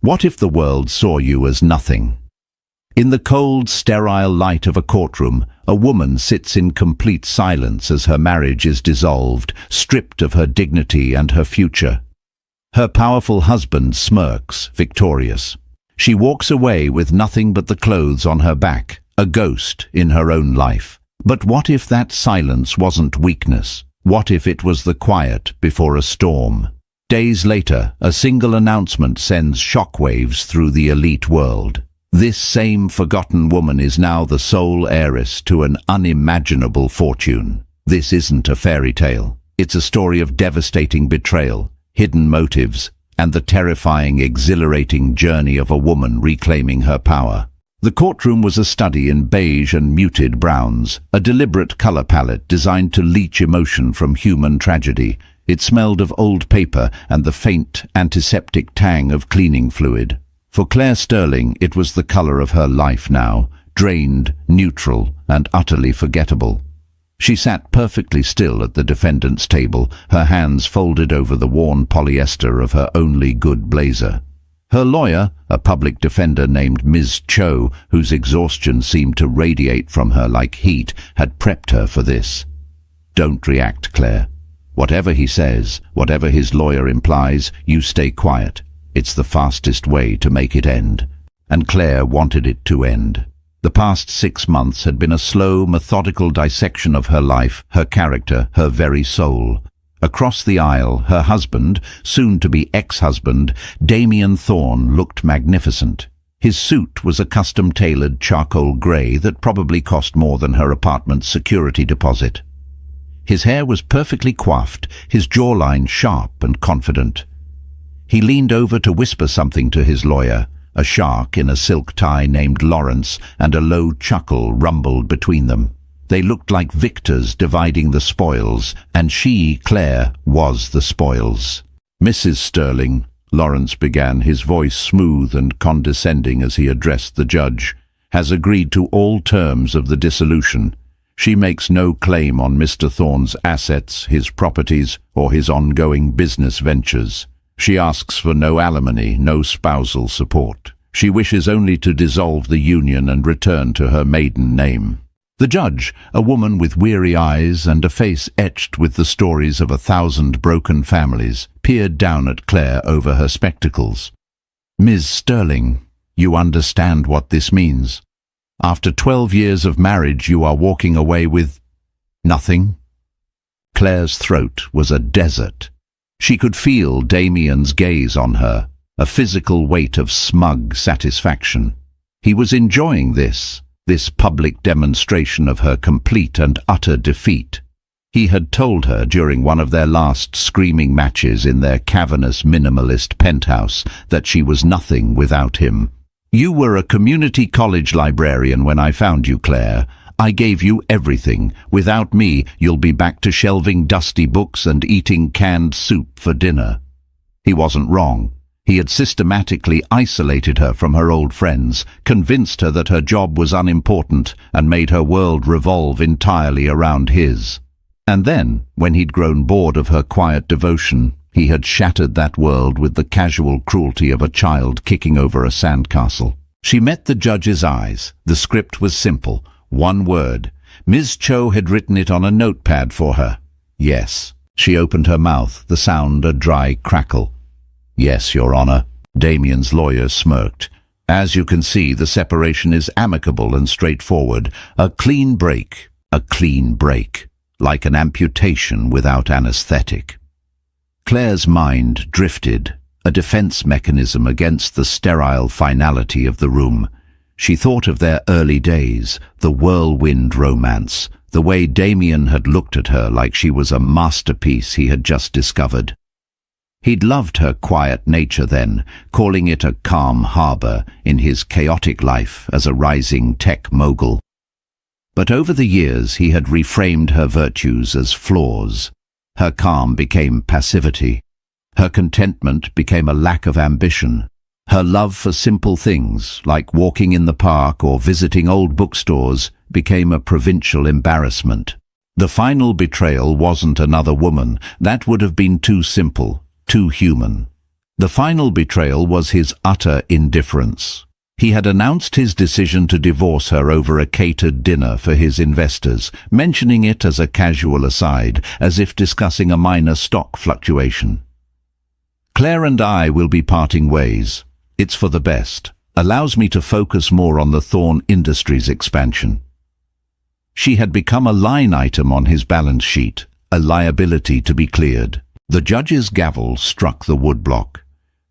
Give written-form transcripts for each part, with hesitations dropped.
What if the world saw you as nothing? In the cold, sterile light of a courtroom, a woman sits in complete silence as her marriage is dissolved, stripped of her dignity and her future. Her powerful husband smirks, victorious. She walks away with nothing but the clothes on her back, a ghost in her own life. But what if that silence wasn't weakness? What if it was the quiet before a storm? Days later, a single announcement sends shockwaves through the elite world. This same forgotten woman is now the sole heiress to an unimaginable fortune. This isn't a fairy tale. It's a story of devastating betrayal, hidden motives, and the terrifying, exhilarating journey of a woman reclaiming her power. The courtroom was a study in beige and muted browns, a deliberate color palette designed to leach emotion from human tragedy. It smelled of old paper and the faint, antiseptic tang of cleaning fluid. For Claire Sterling, it was the color of her life now, drained, neutral, and utterly forgettable. She sat perfectly still at the defendant's table, her hands folded over the worn polyester of her only good blazer. Her lawyer, a public defender named Ms. Cho, whose exhaustion seemed to radiate from her like heat, had prepped her for this. Don't react, Claire. Whatever he says, whatever his lawyer implies, you stay quiet. It's the fastest way to make it end. And Claire wanted it to end. The past 6 months had been a slow, methodical dissection of her life, her character, her very soul. Across the aisle, her husband, soon-to-be ex-husband, Damien Thorne, looked magnificent. His suit was a custom-tailored charcoal grey that probably cost more than her apartment's security deposit. His hair was perfectly coiffed, his jawline sharp and confident. He leaned over to whisper something to his lawyer. A shark in a silk tie named Lawrence and a low chuckle rumbled between them. They looked like victors dividing the spoils, and she, Claire, was the spoils. "Mrs. Sterling," Lawrence began, his voice smooth and condescending as he addressed the judge, "has agreed to all terms of the dissolution. She makes no claim on Mr. Thorne's assets, his properties, or his ongoing business ventures. She asks for no alimony, no spousal support. She wishes only to dissolve the union and return to her maiden name." The judge, a woman with weary eyes and a face etched with the stories of 1,000 broken families, peered down at Claire over her spectacles. "Ms. Sterling, you understand what this means. After 12 years of marriage, you are walking away with nothing?" Claire's throat was a desert. She could feel Damien's gaze on her, a physical weight of smug satisfaction. He was enjoying this public demonstration of her complete and utter defeat. He had told her during one of their last screaming matches in their cavernous minimalist penthouse that she was nothing without him. "You were a community college librarian when I found you, Claire. I gave you everything. Without me, you'll be back to shelving dusty books and eating canned soup for dinner." He wasn't wrong. He had systematically isolated her from her old friends, convinced her that her job was unimportant, and made her world revolve entirely around his. And then, when he'd grown bored of her quiet devotion, he had shattered that world with the casual cruelty of a child kicking over a sandcastle. She met the judge's eyes. The script was simple. One word. Ms. Cho had written it on a notepad for her. Yes. She opened her mouth, the sound a dry crackle. "Yes, Your Honor." Damien's lawyer smirked. "As you can see, the separation is amicable and straightforward. A clean break, like an amputation without anesthetic." Claire's mind drifted, a defense mechanism against the sterile finality of the room. She thought of their early days, the whirlwind romance, the way Damien had looked at her like she was a masterpiece he had just discovered. He'd loved her quiet nature then, calling it a calm harbor in his chaotic life as a rising tech mogul. But over the years he had reframed her virtues as flaws. Her calm became passivity. Her contentment became a lack of ambition. Her love for simple things, like walking in the park or visiting old bookstores, became a provincial embarrassment. The final betrayal wasn't another woman. That would have been too simple, too human. The final betrayal was his utter indifference. He had announced his decision to divorce her over a catered dinner for his investors, mentioning it as a casual aside, as if discussing a minor stock fluctuation. "Claire and I will be parting ways. It's for the best. Allows me to focus more on the Thorn Industries expansion." She had become a line item on his balance sheet, a liability to be cleared. The judge's gavel struck the woodblock.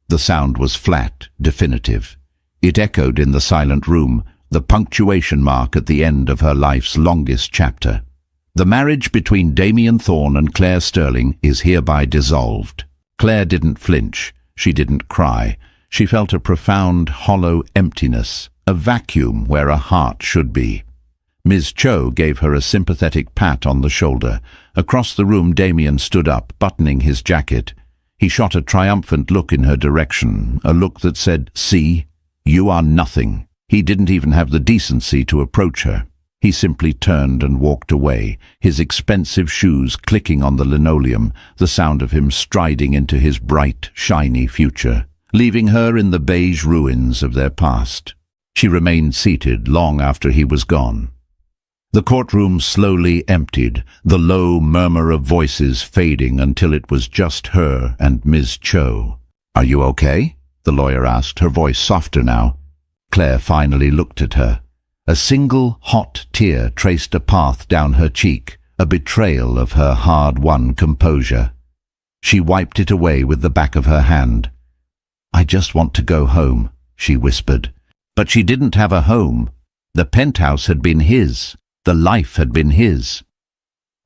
The sound was flat, definitive. It echoed in the silent room, the punctuation mark at the end of her life's longest chapter. "The marriage between Damien Thorn and Claire Sterling is hereby dissolved." Claire didn't flinch. She didn't cry. She felt a profound, hollow emptiness, a vacuum where a heart should be. Ms. Cho gave her a sympathetic pat on the shoulder. Across the room, Damien stood up, buttoning his jacket. He shot a triumphant look in her direction, a look that said, "See? You are nothing." He didn't even have the decency to approach her. He simply turned and walked away, his expensive shoes clicking on the linoleum, the sound of him striding into his bright, shiny future, leaving her in the beige ruins of their past. She remained seated long after he was gone. The courtroom slowly emptied, the low murmur of voices fading until it was just her and Ms. Cho. "Are you okay?" the lawyer asked, her voice softer now. Claire finally looked at her. A single hot tear traced a path down her cheek, a betrayal of her hard-won composure. She wiped it away with the back of her hand. "I just want to go home," she whispered. But she didn't have a home. The penthouse had been his. The life had been his.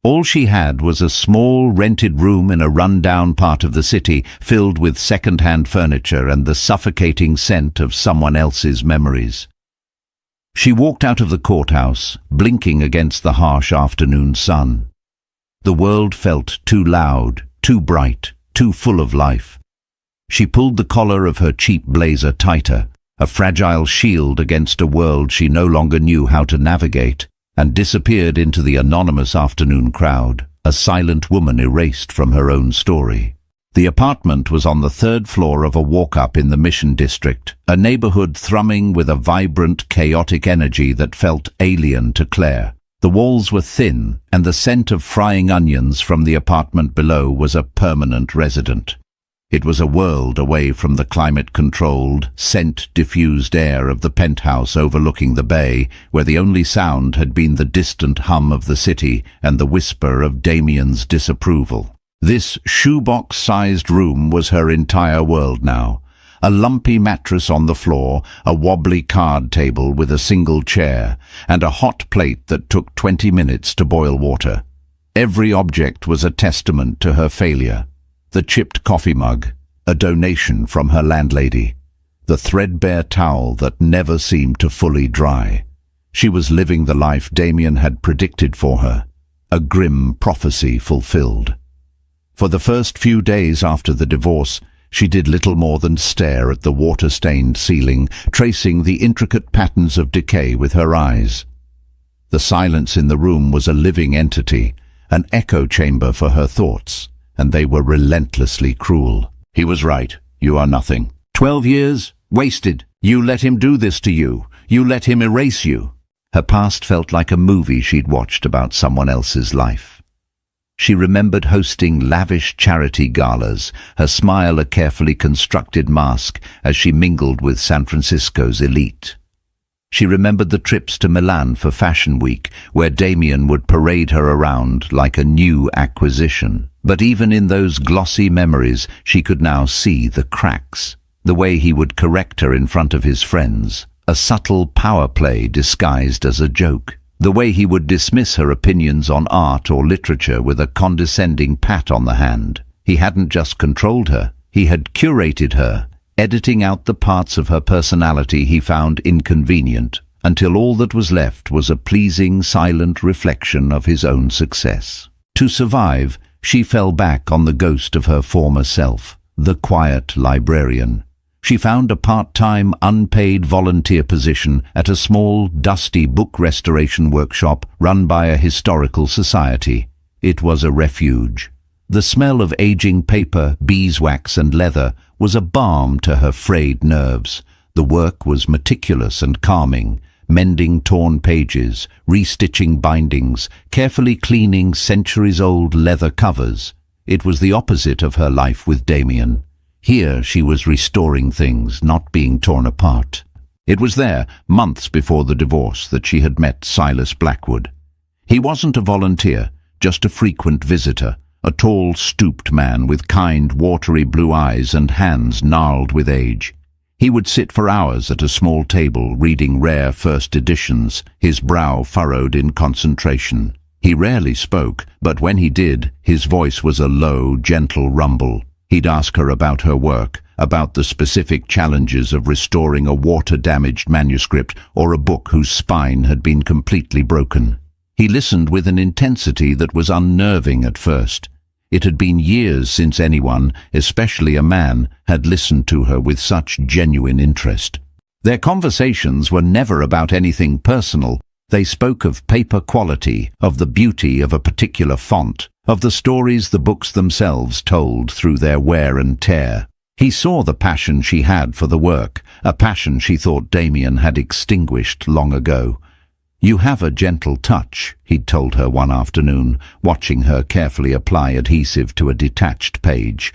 All she had was a small rented room in a run-down part of the city, filled with second-hand furniture and the suffocating scent of someone else's memories. She walked out of the courthouse, blinking against the harsh afternoon sun. The world felt too loud, too bright, too full of life. She pulled the collar of her cheap blazer tighter, a fragile shield against a world she no longer knew how to navigate, and disappeared into the anonymous afternoon crowd, a silent woman erased from her own story. The apartment was on the third floor of a walk-up in the Mission District, a neighborhood thrumming with a vibrant, chaotic energy that felt alien to Claire. The walls were thin, and the scent of frying onions from the apartment below was a permanent resident. It was a world away from the climate-controlled, scent-diffused air of the penthouse overlooking the bay, where the only sound had been the distant hum of the city and the whisper of Damien's disapproval. This shoebox-sized room was her entire world now. A lumpy mattress on the floor, a wobbly card table with a single chair, and a hot plate that took 20 minutes to boil water. Every object was a testament to her failure. The chipped coffee mug, a donation from her landlady. The threadbare towel that never seemed to fully dry. She was living the life Damien had predicted for her, a grim prophecy fulfilled. For the first few days after the divorce, she did little more than stare at the water-stained ceiling, tracing the intricate patterns of decay with her eyes. The silence in the room was a living entity, an echo chamber for her thoughts, and they were relentlessly cruel. He was right. You are nothing. 12 years? Wasted. You let him do this to you. You let him erase you. Her past felt like a movie she'd watched about someone else's life. She remembered hosting lavish charity galas, her smile a carefully constructed mask as she mingled with San Francisco's elite. She remembered the trips to Milan for Fashion Week, where Damien would parade her around like a new acquisition. But even in those glossy memories, she could now see the cracks. The way he would correct her in front of his friends, a subtle power play disguised as a joke. The way he would dismiss her opinions on art or literature with a condescending pat on the hand. He hadn't just controlled her, he had curated her, editing out the parts of her personality he found inconvenient, until all that was left was a pleasing, silent reflection of his own success. To survive, she fell back on the ghost of her former self, the quiet librarian. She found a part-time, unpaid volunteer position at a small, dusty book restoration workshop run by a historical society. It was a refuge. The smell of aging paper, beeswax and leather was a balm to her frayed nerves. The work was meticulous and calming, mending torn pages, restitching bindings, carefully cleaning centuries-old leather covers. It was the opposite of her life with Damien. Here she was restoring things, not being torn apart. It was there, months before the divorce, that she had met Silas Blackwood. He wasn't a volunteer, just a frequent visitor, a tall, stooped man with kind, watery blue eyes and hands gnarled with age. He would sit for hours at a small table reading rare first editions, his brow furrowed in concentration. He rarely spoke, but when he did, his voice was a low, gentle rumble. He'd ask her about her work, about the specific challenges of restoring a water-damaged manuscript or a book whose spine had been completely broken. He listened with an intensity that was unnerving at first. It had been years since anyone, especially a man, had listened to her with such genuine interest. Their conversations were never about anything personal. They spoke of paper quality, of the beauty of a particular font, of the stories the books themselves told through their wear and tear. He saw the passion she had for the work, a passion she thought Damien had extinguished long ago. "You have a gentle touch," he'd told her one afternoon, watching her carefully apply adhesive to a detached page.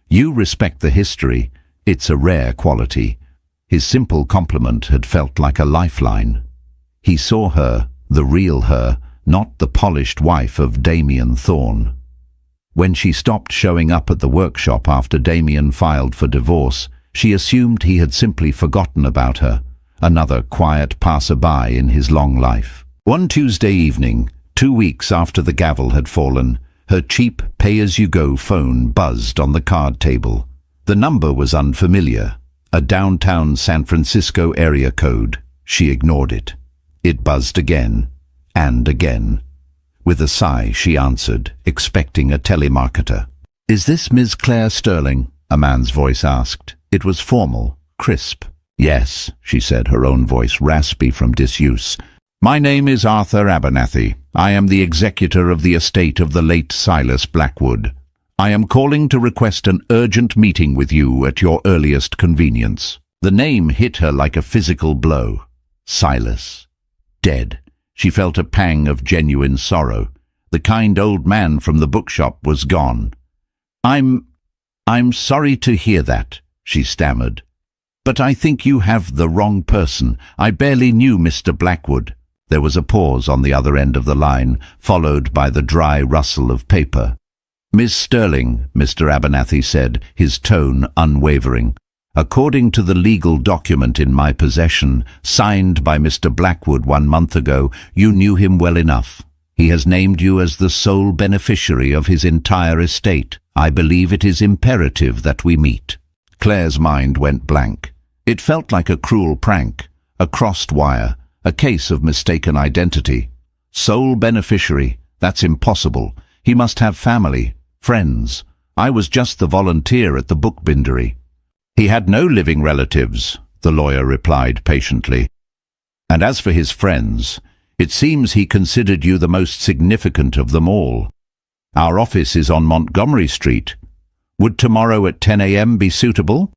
"You respect the history. It's a rare quality." His simple compliment had felt like a lifeline. He saw her, the real her, not the polished wife of Damien Thorne. When she stopped showing up at the workshop after Damien filed for divorce, she assumed he had simply forgotten about her, another quiet passerby in his long life. One Tuesday evening, 2 weeks after the gavel had fallen, her cheap pay-as-you-go phone buzzed on the card table. The number was unfamiliar, a downtown San Francisco area code. She ignored it. It buzzed again, and again. With a sigh, she answered, expecting a telemarketer. "Is this Ms. Claire Sterling?" a man's voice asked. It was formal, crisp. "Yes," she said, her own voice raspy from disuse. "My name is Arthur Abernathy. I am the executor of the estate of the late Silas Blackwood. I am calling to request an urgent meeting with you at your earliest convenience." The name hit her like a physical blow. Silas. Dead. She felt a pang of genuine sorrow. The kind old man from the bookshop was gone. I'm sorry to hear that," she stammered. "But I think you have the wrong person. I barely knew Mr. Blackwood." There was a pause on the other end of the line, followed by the dry rustle of paper. "Miss Sterling," Mr. Abernathy said, his tone unwavering. "According to the legal document in my possession, signed by Mr. Blackwood 1 month ago, you knew him well enough. He has named you as the sole beneficiary of his entire estate. I believe it is imperative that we meet." Claire's mind went blank. It felt like a cruel prank, a crossed wire, a case of mistaken identity. Sole beneficiary, that's impossible. He must have family, friends. I was just the volunteer at the book bindery. "He had no living relatives," the lawyer replied patiently. "And as for his friends, it seems he considered you the most significant of them all. Our office is on Montgomery Street. Would tomorrow at 10 a.m. be suitable?"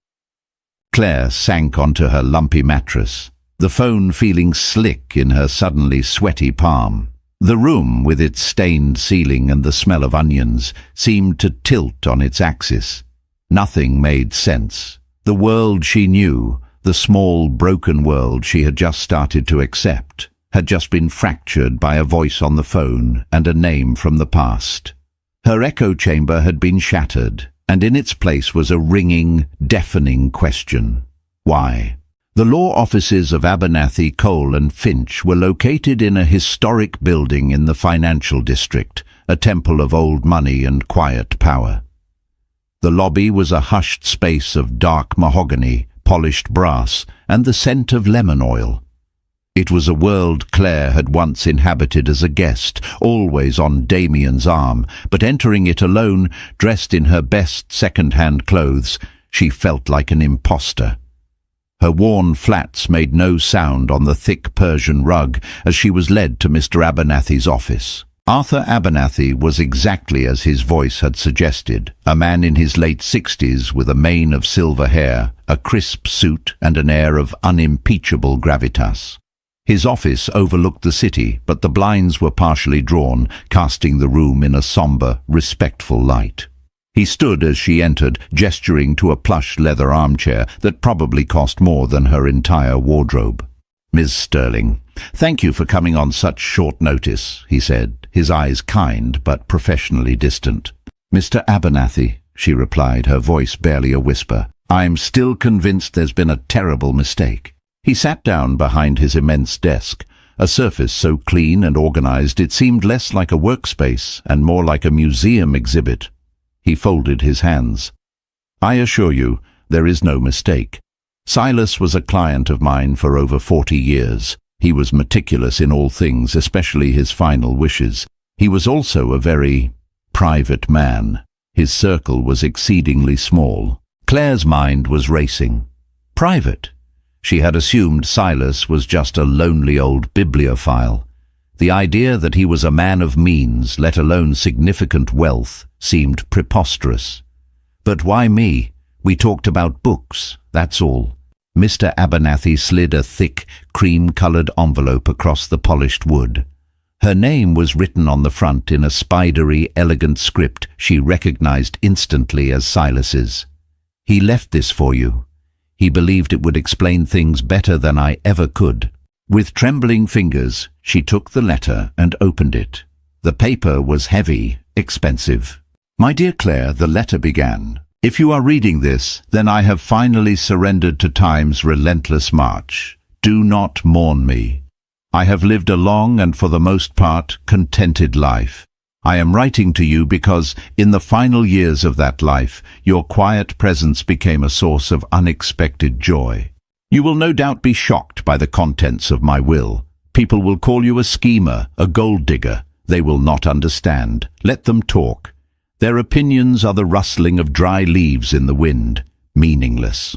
Claire sank onto her lumpy mattress, the phone feeling slick in her suddenly sweaty palm. The room, with its stained ceiling and the smell of onions, seemed to tilt on its axis. Nothing made sense. The world she knew, the small, broken world she had just started to accept, had just been fractured by a voice on the phone and a name from the past. Her echo chamber had been shattered, and in its place was a ringing, deafening question. Why? The law offices of Abernathy, Cole and Finch were located in a historic building in the financial district, a temple of old money and quiet power. The lobby was a hushed space of dark mahogany, polished brass, and the scent of lemon oil. It was a world Claire had once inhabited as a guest, always on Damien's arm, but entering it alone, dressed in her best second-hand clothes, she felt like an imposter. Her worn flats made no sound on the thick Persian rug as she was led to Mr. Abernathy's office. Arthur Abernathy was exactly as his voice had suggested, a man in his late 60s with a mane of silver hair, a crisp suit and an air of unimpeachable gravitas. His office overlooked the city, but the blinds were partially drawn, casting the room in a somber, respectful light. He stood as she entered, gesturing to a plush leather armchair that probably cost more than her entire wardrobe. "Ms. Sterling, thank you for coming on such short notice," he said, his eyes kind but professionally distant. "Mr. Abernathy," she replied, her voice barely a whisper, "I'm still convinced there's been a terrible mistake." He sat down behind his immense desk, a surface so clean and organized it seemed less like a workspace and more like a museum exhibit. He folded his hands. "I assure you, there is no mistake. Silas was a client of mine for over 40 years. He was meticulous in all things, especially his final wishes. He was also a very private man. His circle was exceedingly small." Claire's mind was racing. Private? She had assumed Silas was just a lonely old bibliophile. The idea that he was a man of means, let alone significant wealth, seemed preposterous. "But why me? We talked about books, that's all." Mr. Abernathy slid a thick, cream-colored envelope across the polished wood. Her name was written on the front in a spidery, elegant script she recognized instantly as Silas's. "He left this for you. He believed it would explain things better than I ever could." With trembling fingers, she took the letter and opened it. The paper was heavy, expensive. "My dear Claire," the letter began, "if you are reading this, then I have finally surrendered to time's relentless march. Do not mourn me. I have lived a long and for the most part contented life. I am writing to you because, in the final years of that life, your quiet presence became a source of unexpected joy. You will no doubt be shocked by the contents of my will. People will call you a schemer, a gold digger. They will not understand. Let them talk. Their opinions are the rustling of dry leaves in the wind, meaningless.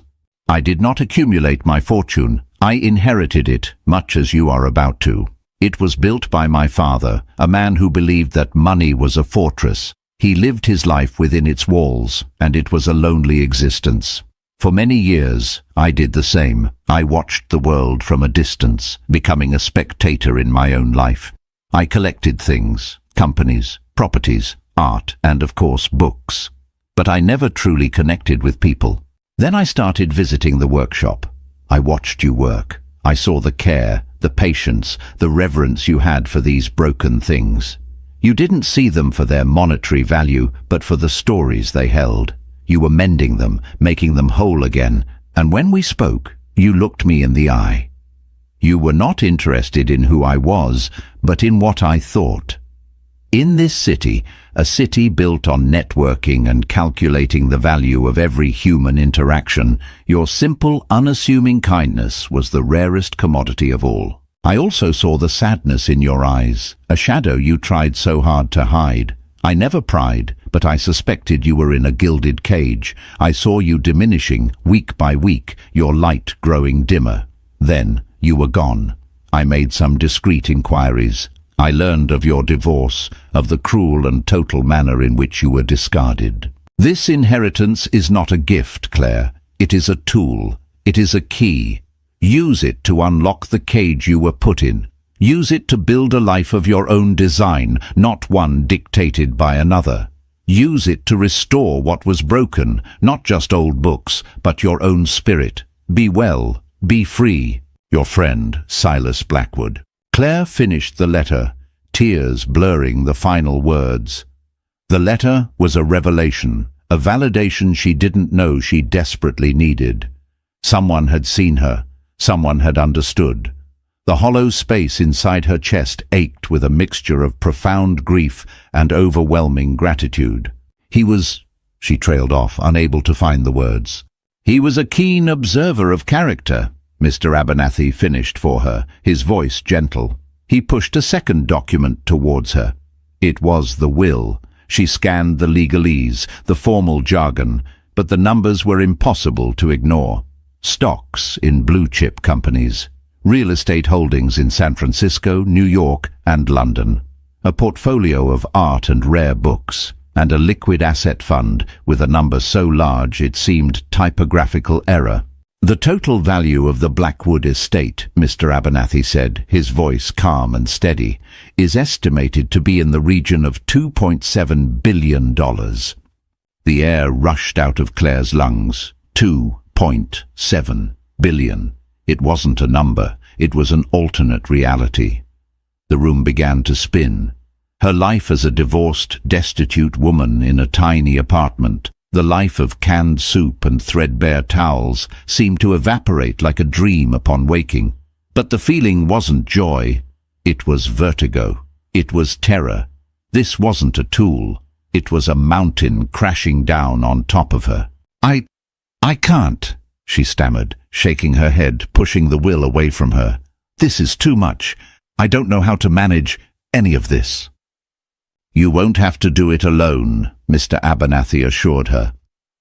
I did not accumulate my fortune. I inherited it, much as you are about to. It was built by my father, a man who believed that money was a fortress. He lived his life within its walls, and it was a lonely existence. For many years, I did the same. I watched the world from a distance, becoming a spectator in my own life. I collected things, companies, properties, art, and of course books. But I never truly connected with people. Then I started visiting the workshop. I watched you work. I saw the care, the patience, the reverence you had for these broken things. You didn't see them for their monetary value, but for the stories they held. You were mending them, making them whole again, and when we spoke, you looked me in the eye. You were not interested in who I was, but in what I thought. In this city, a city built on networking and calculating the value of every human interaction, your simple, unassuming kindness was the rarest commodity of all. I also saw the sadness in your eyes, a shadow you tried so hard to hide. I never pried, but I suspected you were in a gilded cage. I saw you diminishing, week by week, your light growing dimmer. Then you were gone. I made some discreet inquiries. I learned of your divorce, of the cruel and total manner in which you were discarded. This inheritance is not a gift, Claire. It is a tool. It is a key. Use it to unlock the cage you were put in. Use it to build a life of your own design, not one dictated by another. Use it to restore what was broken, not just old books, but your own spirit. Be well, be free. Your friend, Silas Blackwood. Claire finished the letter, tears blurring the final words. The letter was a revelation, a validation she didn't know she desperately needed. Someone had seen her, someone had understood. The hollow space inside her chest ached with a mixture of profound grief and overwhelming gratitude. He was, she trailed off, unable to find the words. He was a keen observer of character, Mr. Abernathy finished for her, his voice gentle. He pushed a second document towards her. It was the will. She scanned the legalese, the formal jargon, but the numbers were impossible to ignore. Stocks in blue-chip companies. Real estate holdings in San Francisco, New York, and London. a portfolio of art and rare books, and a liquid asset fund with a number so large it seemed typographical error. "The total value of the Blackwood estate," Mr. Abernathy said, his voice calm and steady, "is estimated to be in the region of $2.7 billion. The air rushed out of Claire's lungs. 2.7 billion. It wasn't a number, it was an alternate reality. The room began to spin. Her life as a divorced, destitute woman in a tiny apartment, the life of canned soup and threadbare towels, seemed to evaporate like a dream upon waking. But the feeling wasn't joy. It was vertigo. It was terror. This wasn't a tool. It was a mountain crashing down on top of her. I can't," she stammered, shaking her head, pushing the will away from her. "This is too much. I don't know how to manage any of this." "You won't have to do it alone," Mr. Abernathy assured her.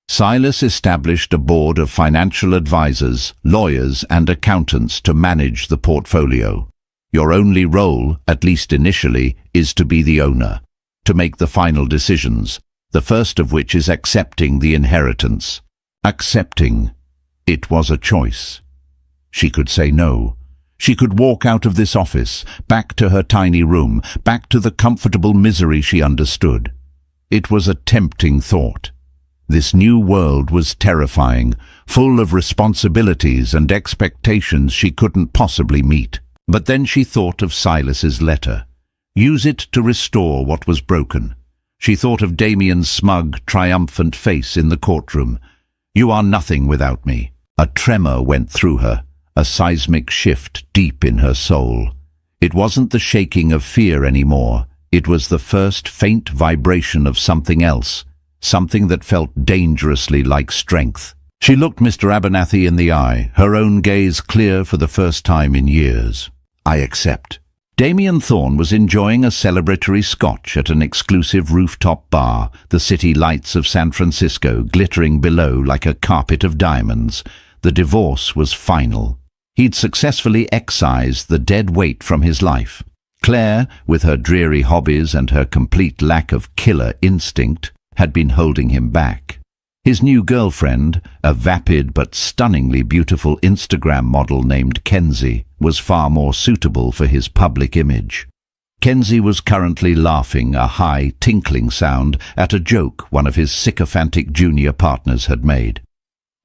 "Silas established a board of financial advisors, lawyers and accountants to manage the portfolio. Your only role, at least initially, is to be the owner, to make the final decisions, the first of which is accepting the inheritance." Accepting. It was a choice. She could say no. She could walk out of this office, back to her tiny room, back to the comfortable misery she understood. It was a tempting thought. This new world was terrifying, full of responsibilities and expectations she couldn't possibly meet. But then she thought of Silas's letter. Use it to restore what was broken. She thought of Damien's smug, triumphant face in the courtroom. "You are nothing without me." A tremor went through her, a seismic shift deep in her soul. It wasn't the shaking of fear anymore. It was the first faint vibration of something else, something that felt dangerously like strength. She looked Mr. Abernathy in the eye, her own gaze clear for the first time in years. "I accept." Damien Thorne was enjoying a celebratory scotch at an exclusive rooftop bar, the city lights of San Francisco glittering below like a carpet of diamonds. The divorce was final. He'd successfully excised the dead weight from his life. Claire, with her dreary hobbies and her complete lack of killer instinct, had been holding him back. His new girlfriend, a vapid but stunningly beautiful Instagram model named Kenzie, was far more suitable for his public image. Kenzie was currently laughing a high, tinkling sound at a joke one of his sycophantic junior partners had made.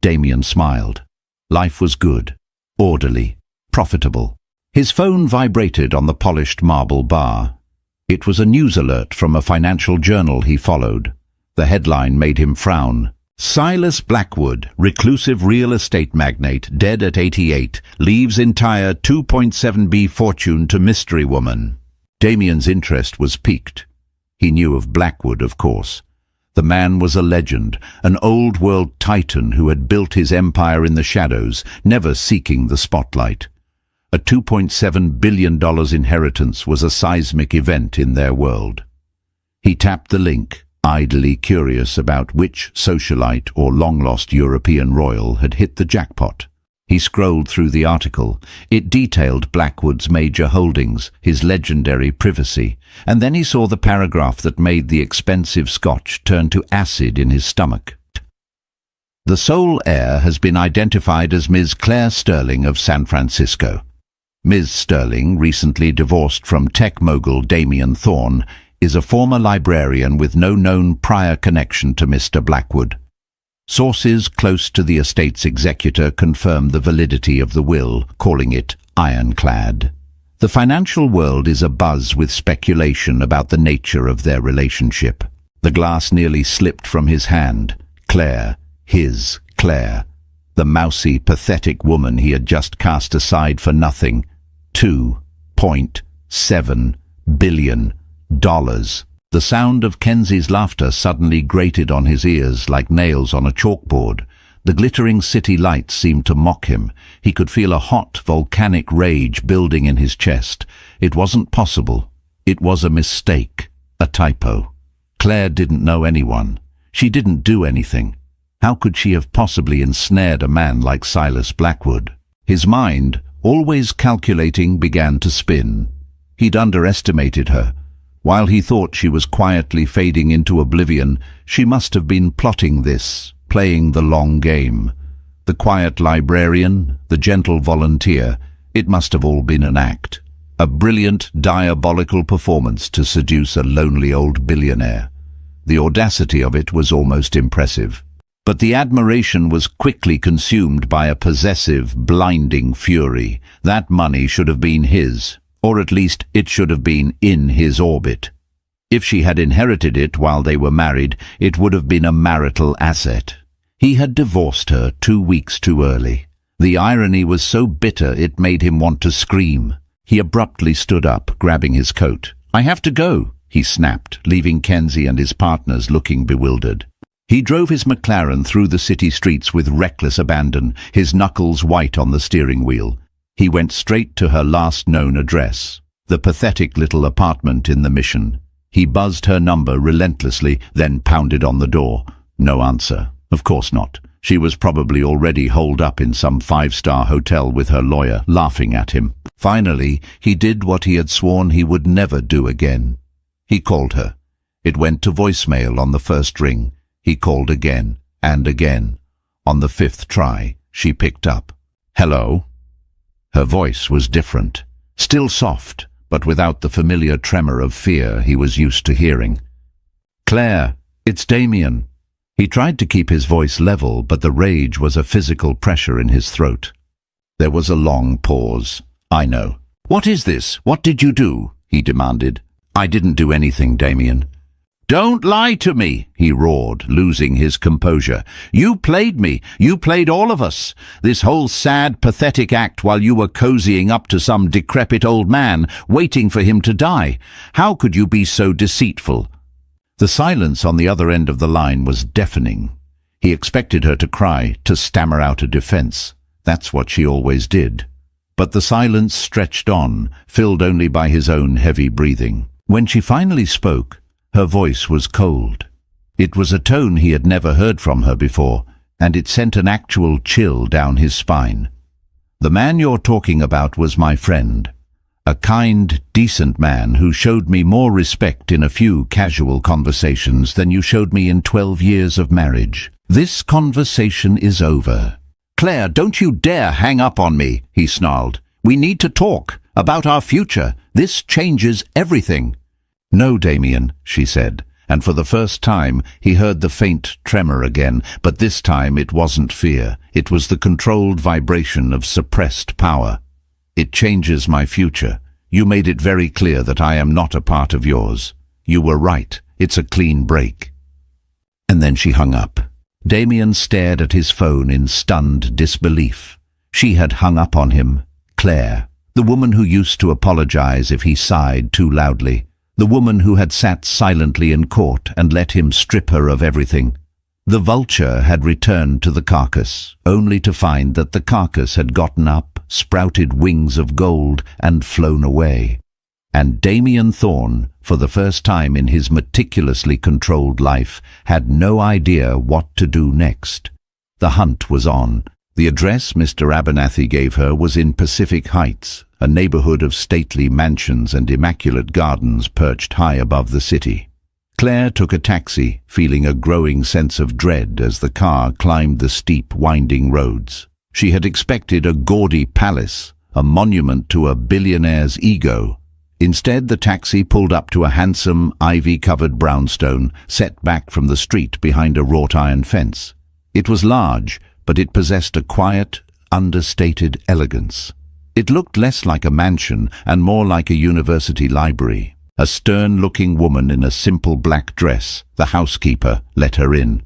Damien smiled. Life was good, orderly, profitable. His phone vibrated on the polished marble bar. It was a news alert from a financial journal he followed. The headline made him frown. "Silas Blackwood, reclusive real estate magnate, dead at 88, leaves entire 2.7 B fortune to mystery woman." Damien's interest was piqued. He knew of Blackwood, of course. The man was a legend, an old-world titan who had built his empire in the shadows, never seeking the spotlight. A $2.7 billion inheritance was a seismic event in their world. He tapped the link, idly curious about which socialite or long-lost European royal had hit the jackpot. He scrolled through the article. It detailed Blackwood's major holdings, his legendary privacy, and then he saw the paragraph that made the expensive scotch turn to acid in his stomach. "The sole heir has been identified as Ms. Claire Sterling of San Francisco. Ms. Sterling, recently divorced from tech mogul Damien Thorne, is a former librarian with no known prior connection to Mr. Blackwood. Sources close to the estate's executor confirm the validity of the will, calling it ironclad. The financial world is abuzz with speculation about the nature of their relationship." The glass nearly slipped from his hand. Claire, his Claire, the mousy, pathetic woman he had just cast aside for nothing. $2.7 billion. The sound of Kenzie's laughter suddenly grated on his ears like nails on a chalkboard. The glittering city lights seemed to mock him. He could feel a hot, volcanic rage building in his chest. It wasn't possible. It was a mistake, a typo. Claire didn't know anyone. She didn't do anything. How could she have possibly ensnared a man like Silas Blackwood? His mind, always calculating, began to spin. He'd underestimated her. While he thought she was quietly fading into oblivion, she must have been plotting this, playing the long game. The quiet librarian, the gentle volunteer, it must have all been an act. A brilliant, diabolical performance to seduce a lonely old billionaire. The audacity of it was almost impressive. But the admiration was quickly consumed by a possessive, blinding fury. That money should have been his, or at least it should have been in his orbit. If she had inherited it while they were married, it would have been a marital asset. He had divorced her 2 weeks too early. The irony was so bitter it made him want to scream. He abruptly stood up, grabbing his coat. "I have to go," he snapped, leaving Kenzie and his partners looking bewildered. He drove his McLaren through the city streets with reckless abandon, his knuckles white on the steering wheel. He went straight to her last known address, the pathetic little apartment in the Mission. He buzzed her number relentlessly, then pounded on the door. No answer. Of course not. She was probably already holed up in some 5-star hotel with her lawyer, laughing at him. Finally, he did what he had sworn he would never do again. He called her. It went to voicemail on the first ring. He called again and again. On the 5th try, she picked up. "Hello?" Her voice was different, still soft, but without the familiar tremor of fear he was used to hearing. "Claire, it's Damien." He tried to keep his voice level, but the rage was a physical pressure in his throat. There was a long pause. "I know." "What is this? What did you do?" he demanded. "I didn't do anything, Damien." "Don't lie to me," he roared, losing his composure. "You played me. You played all of us. This whole sad, pathetic act while you were cozying up to some decrepit old man, waiting for him to die. How could you be so deceitful?" The silence on the other end of the line was deafening. He expected her to cry, to stammer out a defense. That's what she always did. But the silence stretched on, filled only by his own heavy breathing. When she finally spoke, her voice was cold. It was a tone he had never heard from her before, and it sent an actual chill down his spine. "The man you're talking about was my friend. A kind, decent man who showed me more respect in a few casual conversations than you showed me in 12 years of marriage. This conversation is over." "Claire, don't you dare hang up on me," he snarled. "We need to talk about our future. This changes everything." "No, Damien," she said, and for the first time he heard the faint tremor again, but this time it wasn't fear. It was the controlled vibration of suppressed power. "It changes my future. You made it very clear that I am not a part of yours. You were right. It's a clean break." And then she hung up. Damien stared at his phone in stunned disbelief. She had hung up on him. Claire, the woman who used to apologize if he sighed too loudly. The woman who had sat silently in court and let him strip her of everything. The vulture had returned to the carcass, only to find that the carcass had gotten up, sprouted wings of gold, and flown away. And Damien Thorne, for the first time in his meticulously controlled life, had no idea what to do next. The hunt was on. The address Mr. Abernathy gave her was in Pacific Heights, a neighborhood of stately mansions and immaculate gardens perched high above the city. Claire took a taxi, feeling a growing sense of dread as the car climbed the steep, winding roads. She had expected a gaudy palace, a monument to a billionaire's ego. Instead, the taxi pulled up to a handsome, ivy-covered brownstone set back from the street behind a wrought-iron fence. It was large, but it possessed a quiet, understated elegance. It looked less like a mansion and more like a university library. A stern-looking woman in a simple black dress, the housekeeper, let her in.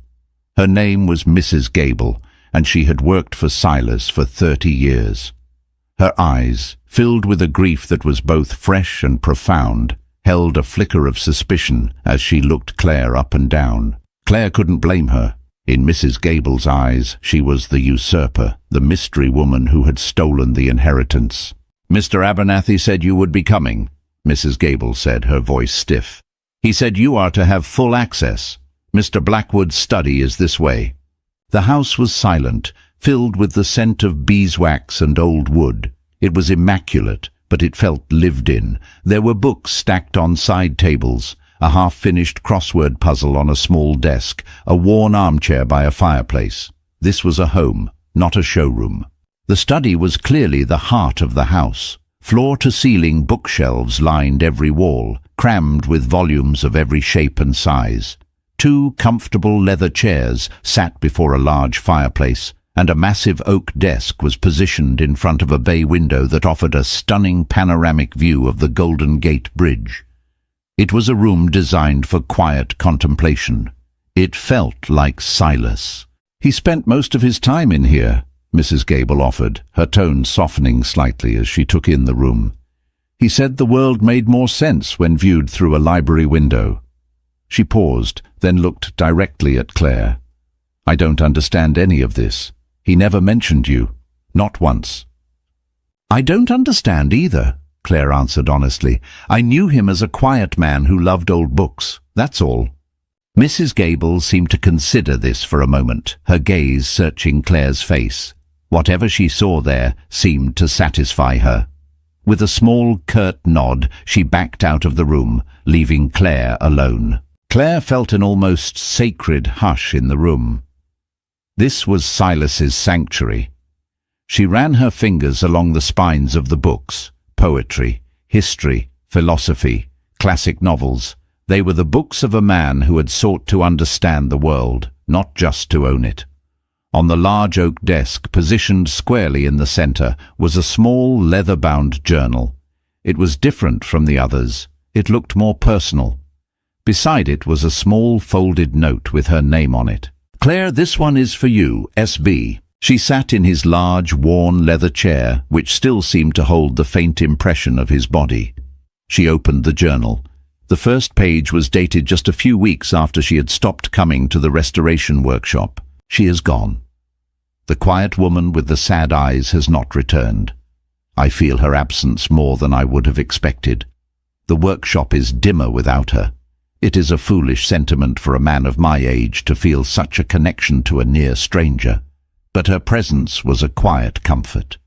Her name was Mrs. Gable, and she had worked for Silas for 30 years. Her eyes, filled with a grief that was both fresh and profound, held a flicker of suspicion as she looked Claire up and down. Claire couldn't blame her. In Mrs. Gable's eyes, she was the usurper, the mystery woman who had stolen the inheritance. "Mr. Abernathy said you would be coming," Mrs. Gable said, her voice stiff. "He said you are to have full access. Mr. Blackwood's study is this way." The house was silent, filled with the scent of beeswax and old wood. It was immaculate, but it felt lived in. There were books stacked on side tables, a half-finished crossword puzzle on a small desk, a worn armchair by a fireplace. This was a home, not a showroom. The study was clearly the heart of the house. Floor-to-ceiling bookshelves lined every wall, crammed with volumes of every shape and size. 2 comfortable leather chairs sat before a large fireplace, and a massive oak desk was positioned in front of a bay window that offered a stunning panoramic view of the Golden Gate Bridge. It was a room designed for quiet contemplation. It felt like Silas. "He spent most of his time in here," Mrs. Gable offered, her tone softening slightly as she took in the room. "He said the world made more sense when viewed through a library window." She paused, then looked directly at Claire. "I don't understand any of this. He never mentioned you. Not once." "I don't understand either," Claire answered honestly. "I knew him as a quiet man who loved old books. That's all." Mrs. Gable seemed to consider this for a moment, her gaze searching Claire's face. Whatever she saw there seemed to satisfy her. With a small, curt nod, she backed out of the room, leaving Claire alone. Claire felt an almost sacred hush in the room. This was Silas's sanctuary. She ran her fingers along the spines of the books: poetry, history, philosophy, classic novels. They were the books of a man who had sought to understand the world, not just to own it. On the large oak desk, positioned squarely in the center, was a small leather-bound journal. It was different from the others. It looked more personal. Beside it was a small folded note with her name on it. "Claire, this one is for you, S.B." She sat in his large, worn leather chair, which still seemed to hold the faint impression of his body. She opened the journal. The first page was dated just a few weeks after she had stopped coming to the restoration workshop. She is gone. The quiet woman with the sad eyes has not returned. I feel her absence more than I would have expected. The workshop is dimmer without her. It is a foolish sentiment for a man of my age to feel such a connection to a near stranger. But her presence was a quiet comfort.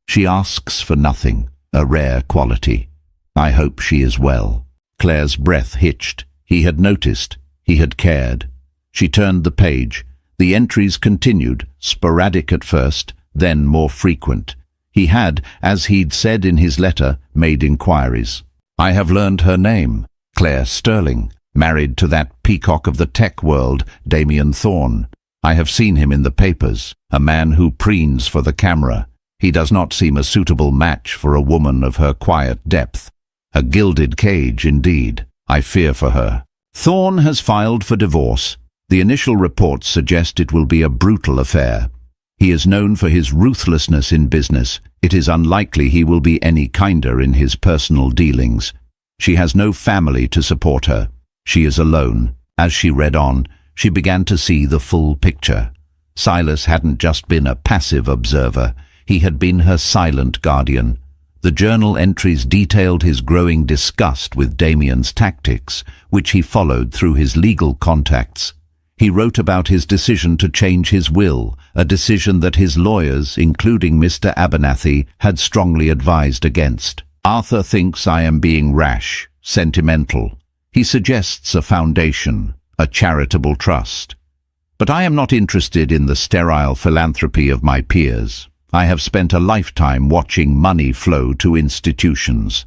She asks for nothing, a rare quality. I hope she is well. Claire's breath hitched. He had noticed. He had cared. She turned the page. The entries continued, sporadic at first, then more frequent. He had, as he'd said in his letter, made inquiries. "I have learned her name, Claire Sterling, married to that peacock of the tech world, Damien Thorne. I have seen him in the papers, a man who preens for the camera. He does not seem a suitable match for a woman of her quiet depth. A gilded cage, indeed. I fear for her. Thorne has filed for divorce. The initial reports suggest it will be a brutal affair. He is known for his ruthlessness in business. It is unlikely he will be any kinder in his personal dealings. She has no family to support her. She is alone." As she read on, she began to see the full picture. Silas hadn't just been a passive observer. He had been her silent guardian. The journal entries detailed his growing disgust with Damien's tactics, which he followed through his legal contacts. He wrote about his decision to change his will, a decision that his lawyers, including Mr. Abernathy, had strongly advised against. "Arthur thinks I am being rash, sentimental. He suggests a foundation, a charitable trust. But I am not interested in the sterile philanthropy of my peers. I have spent a lifetime watching money flow to institutions.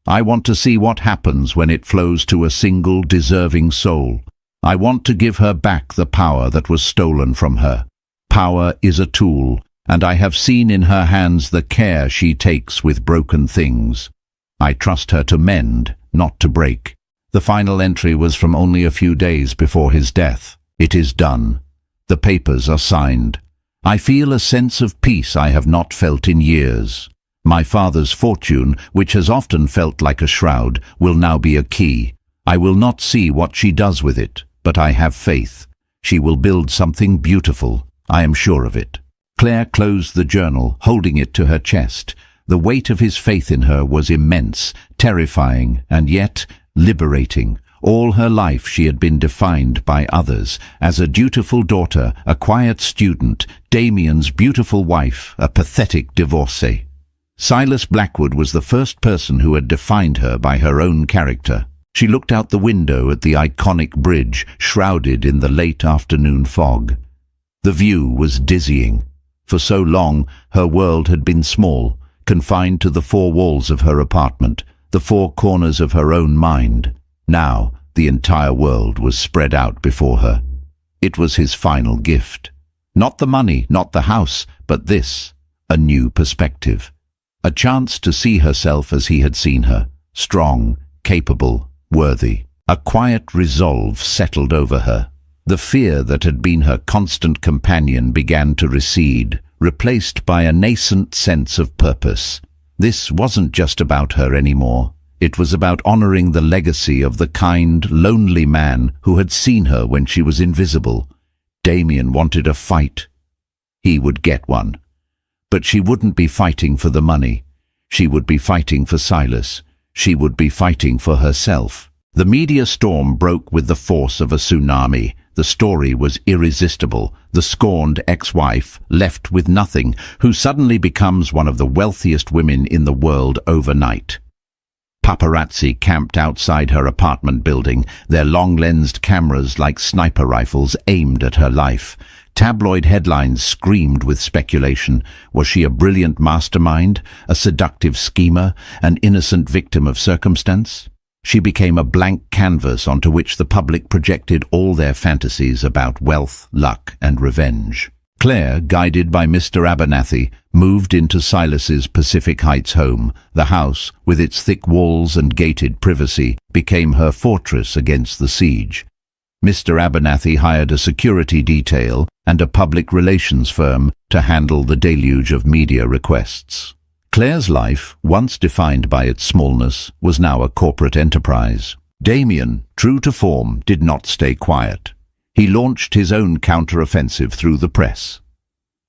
I want to see what happens when it flows to a single deserving soul. I want to give her back the power that was stolen from her. Power is a tool, and I have seen in her hands the care she takes with broken things. I trust her to mend, not to break." The final entry was from only a few days before his death. "It is done. The papers are signed. I feel a sense of peace I have not felt in years. My father's fortune, which has often felt like a shroud, will now be a key. I will not see what she does with it, but I have faith. She will build something beautiful. I am sure of it." Claire closed the journal, holding it to her chest. The weight of his faith in her was immense, terrifying, and yet liberating. All her life she had been defined by others, as a dutiful daughter, a quiet student, Damien's beautiful wife, a pathetic divorcee. Silas Blackwood was the first person who had defined her by her own character. She looked out the window at the iconic bridge, shrouded in the late afternoon fog. The view was dizzying. For so long, her world had been small, confined to the four walls of her apartment, the four corners of her own mind. Now, the entire world was spread out before her. It was his final gift. Not the money, not the house, but this, a new perspective. A chance to see herself as he had seen her, strong, capable, worthy. A quiet resolve settled over her. The fear that had been her constant companion began to recede, replaced by a nascent sense of purpose. This wasn't just about her anymore. It was about honoring the legacy of the kind, lonely man who had seen her when she was invisible. Damien wanted a fight. He would get one. But she wouldn't be fighting for the money. She would be fighting for Silas. She would be fighting for herself. The media storm broke with the force of a tsunami. The story was irresistible. The scorned ex-wife, left with nothing, who suddenly becomes one of the wealthiest women in the world overnight. Paparazzi camped outside her apartment building, their long-lensed cameras like sniper rifles aimed at her life. Tabloid headlines screamed with speculation. Was she a brilliant mastermind, a seductive schemer, an innocent victim of circumstance? She became a blank canvas onto which the public projected all their fantasies about wealth, luck, and revenge. Claire, guided by Mr. Abernathy, moved into Silas's Pacific Heights home. The house, with its thick walls and gated privacy, became her fortress against the siege. Mr. Abernathy hired a security detail and a public relations firm to handle the deluge of media requests. Claire's life, once defined by its smallness, was now a corporate enterprise. Damien, true to form, did not stay quiet. He launched his own counter-offensive through the press.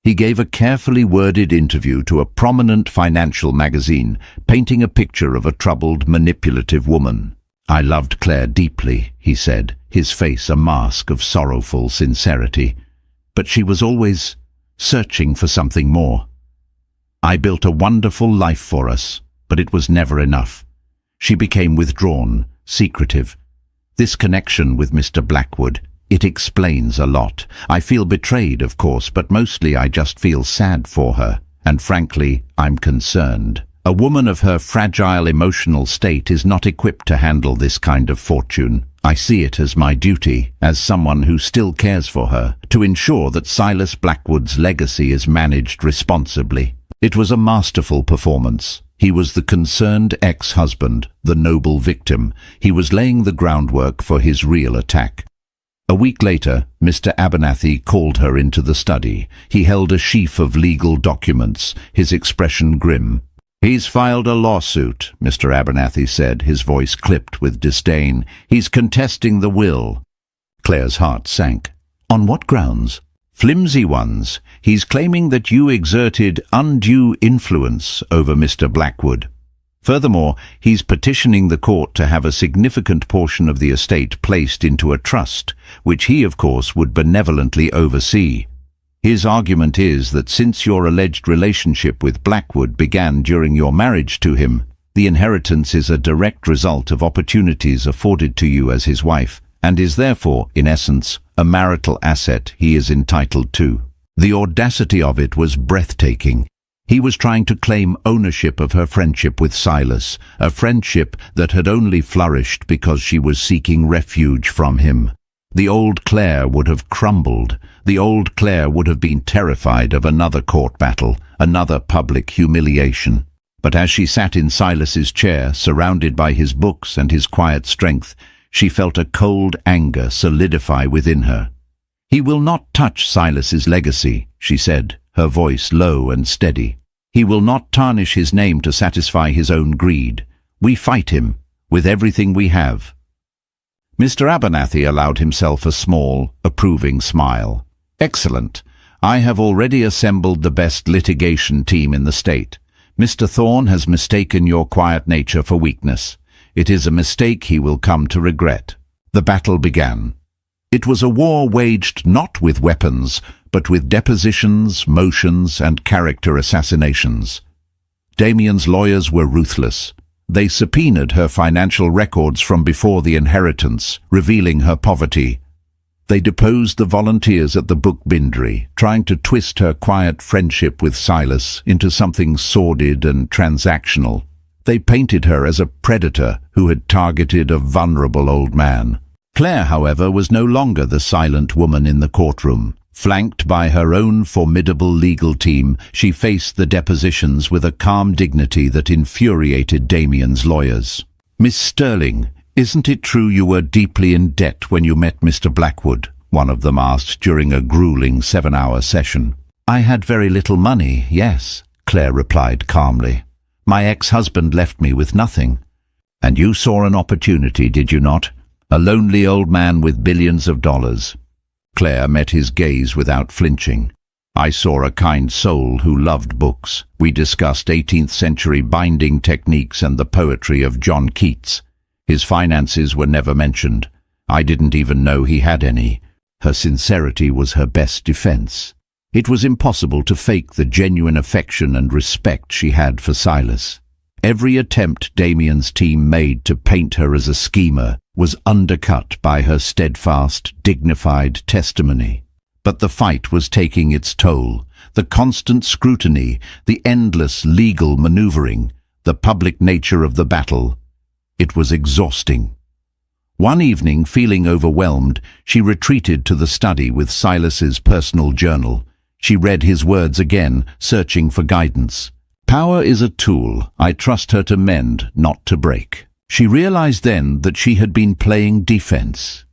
He gave a carefully worded interview to a prominent financial magazine, painting a picture of a troubled, manipulative woman. "I loved Claire deeply," he said, his face a mask of sorrowful sincerity. "But she was always searching for something more. I built a wonderful life for us, but it was never enough. She became withdrawn, secretive. This connection with Mr. Blackwood, it explains a lot. I feel betrayed, of course, but mostly I just feel sad for her. And frankly, I'm concerned. A woman of her fragile emotional state is not equipped to handle this kind of fortune. I see it as my duty, as someone who still cares for her, to ensure that Silas Blackwood's legacy is managed responsibly." It was a masterful performance. He was the concerned ex-husband, the noble victim. He was laying the groundwork for his real attack. A week later, Mr. Abernathy called her into the study. He held a sheaf of legal documents, his expression grim. "He's filed a lawsuit," Mr. Abernathy said, his voice clipped with disdain. "He's contesting the will." Claire's heart sank. "On what grounds?" "Flimsy ones. He's claiming that you exerted undue influence over Mr. Blackwood. Furthermore, he's petitioning the court to have a significant portion of the estate placed into a trust, which he, of course, would benevolently oversee. His argument is that since your alleged relationship with Blackwood began during your marriage to him, the inheritance is a direct result of opportunities afforded to you as his wife, and is therefore, in essence, a marital asset he is entitled to." The audacity of it was breathtaking. He was trying to claim ownership of her friendship with Silas, a friendship that had only flourished because she was seeking refuge from him. The old Claire would have crumbled. The old Claire would have been terrified of another court battle, another public humiliation. But as she sat in Silas's chair, surrounded by his books and his quiet strength, she felt a cold anger solidify within her. "He will not touch Silas's legacy," she said, her voice low and steady. "He will not tarnish his name to satisfy his own greed. We fight him, with everything we have." Mr. Abernathy allowed himself a small, approving smile. "Excellent. I have already assembled the best litigation team in the state. Mr. Thorne has mistaken your quiet nature for weakness. It is a mistake he will come to regret." The battle began. It was a war waged not with weapons, but with depositions, motions, and character assassinations. Damien's lawyers were ruthless. They subpoenaed her financial records from before the inheritance, revealing her poverty. They deposed the volunteers at the book bindery, trying to twist her quiet friendship with Silas into something sordid and transactional. They painted her as a predator who had targeted a vulnerable old man. Claire, however, was no longer the silent woman in the courtroom. Flanked by her own formidable legal team, she faced the depositions with a calm dignity that infuriated Damien's lawyers. "Miss Sterling, isn't it true you were deeply in debt when you met Mr. Blackwood?" one of them asked during a grueling 7-hour session. "I had very little money, yes," Claire replied calmly. "My ex-husband left me with nothing." "And you saw an opportunity, did you not? A lonely old man with billions of dollars." Claire met his gaze without flinching. "I saw a kind soul who loved books. We discussed 18th century binding techniques and the poetry of John Keats. His finances were never mentioned. I didn't even know he had any." Her sincerity was her best defense. It was impossible to fake the genuine affection and respect she had for Silas. Every attempt Damien's team made to paint her as a schemer was undercut by her steadfast, dignified testimony. But the fight was taking its toll. The constant scrutiny, the endless legal maneuvering, the public nature of the battle. It was exhausting. One evening, feeling overwhelmed, she retreated to the study with Silas's personal journal. She read his words again, searching for guidance. "Power is a tool. I trust her to mend, not to break." She realized then that she had been playing defense.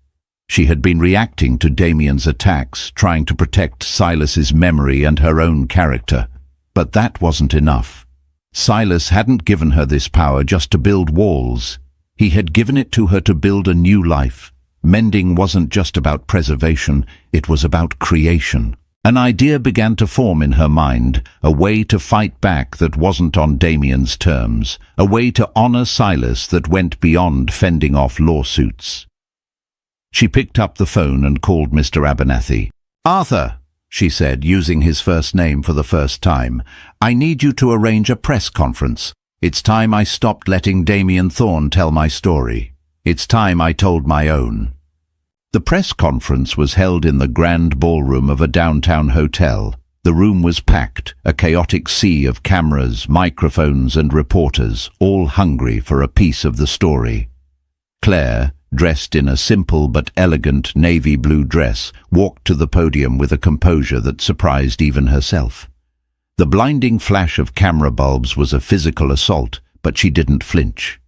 She had been reacting to Damien's attacks, trying to protect Silas's memory and her own character. But that wasn't enough. Silas hadn't given her this power just to build walls. He had given it to her to build a new life. Mending wasn't just about preservation, it was about creation. An idea began to form in her mind, a way to fight back that wasn't on Damien's terms, a way to honor Silas that went beyond fending off lawsuits. She picked up the phone and called Mr. Abernathy. "Arthur," she said, using his first name for the first time, "I need you to arrange a press conference. It's time I stopped letting Damien Thorne tell my story. It's time I told my own." The press conference was held in the grand ballroom of a downtown hotel. The room was packed, a chaotic sea of cameras, microphones and reporters, all hungry for a piece of the story. Claire, dressed in a simple but elegant navy blue dress, walked to the podium with a composure that surprised even herself. The blinding flash of camera bulbs was a physical assault, but she didn't flinch.